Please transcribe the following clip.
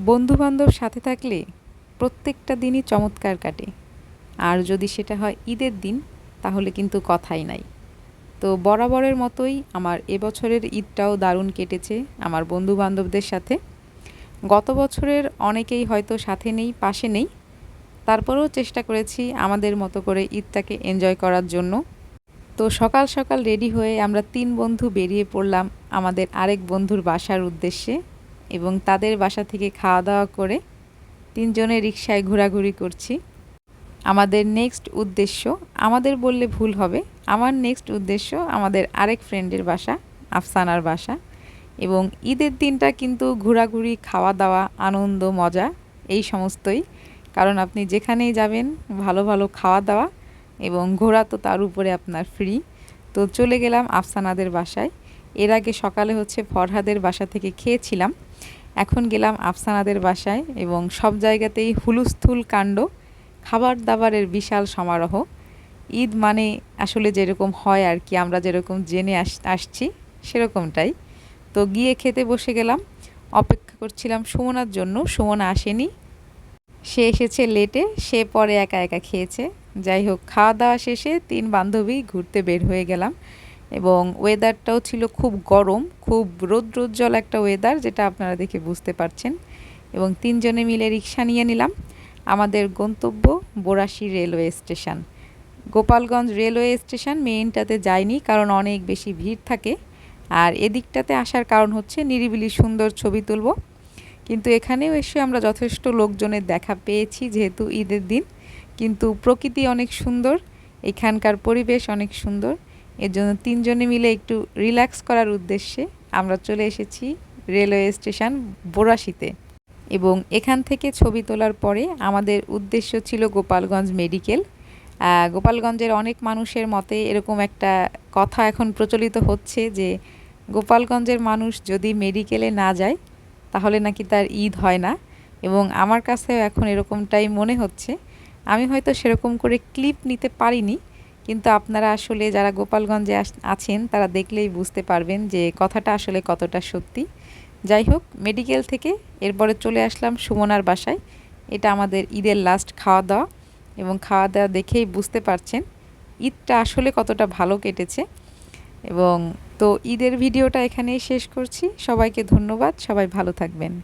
বন্ধু-বান্ধব সাথে থাকলে প্রত্যেকটা দিনই চমৎকার কাটে। আর যদি সেটা হয় ঈদের দিন তাহলে কিন্তু কথাই নাই। তো বরাবরের মতোই আমার এবছরের ঈদটাও দারুণ কেটেছে আমার বন্ধু-বান্ধবদের সাথে। গত বছরের অনেকেই হয়তো সাথে নেই, পাশে নেই। তারপরেও চেষ্টা করেছি আমাদের মতো করে ঈদটাকে এনজয় করার জন্য। তো সকাল সকাল রেডি হয়ে আমরা ৩ বন্ধু বেরিয়ে পড়লাম আমাদের আরেক বন্ধুর বাসার উদ্দেশ্যে এবং তাদের বাসা থেকে খাওয়া-দাওয়া করে ৩ জনে রিকশায় ঘোরাঘুরি করছি। আমাদের নেক্সট উদ্দেশ্য, আমাদের বললে ভুল হবে, আমার নেক্সট উদ্দেশ্য আমাদের আরেক ফ্রেন্ডের বাসা, আফসানার বাসা। এবং ঈদের দিনটা কিন্তু ঘোরাঘুরি, খাওয়া-দাওয়া, আনন্দ, মজা এই সমস্তই। কারণ আপনি যেখানেই যাবেন ভালো ভালো খাওয়া-দাওয়া এবং ঘোরা তো তার উপরে আপনার ফ্রি। তো চলে গেলাম আফসানাদের বাসায়। এর আগে সকালে ফরহাদের বাসা থেকে খেয়েছিলাম। এখন গেলাম আফসানাদের বাসায় এবং সব জায়গাতেই হুলস্থুল কাণ্ড, খাবার-দাবারের বিশাল সমারোহ। ঈদ মানে আসলে যেরকম হয় আর কি, আমরা যেরকম জেনে আসছি সেরকমটাই। তো গিয়ে খেতে বসে গেলাম। অপেক্ষা করছিলাম সুমনার জন্য, সুমনা আসেনি। সে এসেছে লেটে, সে পরে একা একা খেয়েছে। যাই হোক, খাওয়া দাওয়া শেষে ৩ বান্ধবী ঘুরতে বের হয়ে গেলাম এবং ওয়েদারটাও ছিল খুব গরম, খুব রৌদ্রোজ্জ্বল একটা ওয়েদার, যেটা আপনারা দেখে বুঝতে পারছেন। এবং ৩ জনে মিলে রিক্সা নিয়ে নিলাম। আমাদের গন্তব্য Borashi railway station. Gopalganj railway station মেইনটাতে যাইনি কারণ অনেক বেশি ভিড় থাকে। আর এদিকটাতে আসার কারণ হচ্ছে নিরিবিলি সুন্দর ছবি তুলব। কিন্তু এখানেও এসে আমরা যথেষ্ট লোকজনের দেখা পেয়েছি যেহেতু ঈদের দিন। কিন্তু প্রকৃতি অনেক সুন্দর, এখানকার পরিবেশ অনেক সুন্দর। এর জন্য ৩ জনে মিলে একটু রিল্যাক্স করার উদ্দেশ্যে আমরা চলে এসেছি রেলওয়ে স্টেশন বোরাশীতে। এবং এখান থেকে ছবি তোলার পরে আমাদের উদ্দেশ্য ছিল গোপালগঞ্জ মেডিকেল। গোপালগঞ্জের অনেক মানুষের মতে এরকম একটা কথা এখন প্রচলিত হচ্ছে যে গোপালগঞ্জের মানুষ যদি মেডিকেলে না যায় তাহলে নাকি তার ঈদ হয় না। এবং আমার কাছেও এখন এরকমটাই মনে হচ্ছে। আমি হয়তো সেরকম করে ক্লিপ নিতে পারিনি, কিন্তু আপনারা আসলে যারা গোপালগঞ্জে আছেন তারা দেখলেই বুঝতে পারবেন যে কথাটা আসলে কতটা সত্যি। যাই হোক, মেডিকেল থেকে এরপরে চলে আসলাম সুমনার বাসায়। এটা আমাদের ঈদের লাস্ট খাওয়া দাওয়া এবং খাওয়া দাওয়া দেখেই বুঝতে পারছেন ঈদটা আসলে কতটা ভালো কেটেছে। এবং তো ঈদের ভিডিওটা এখানেই শেষ করছি। সবাইকে ধন্যবাদ, সবাই ভালো থাকবেন।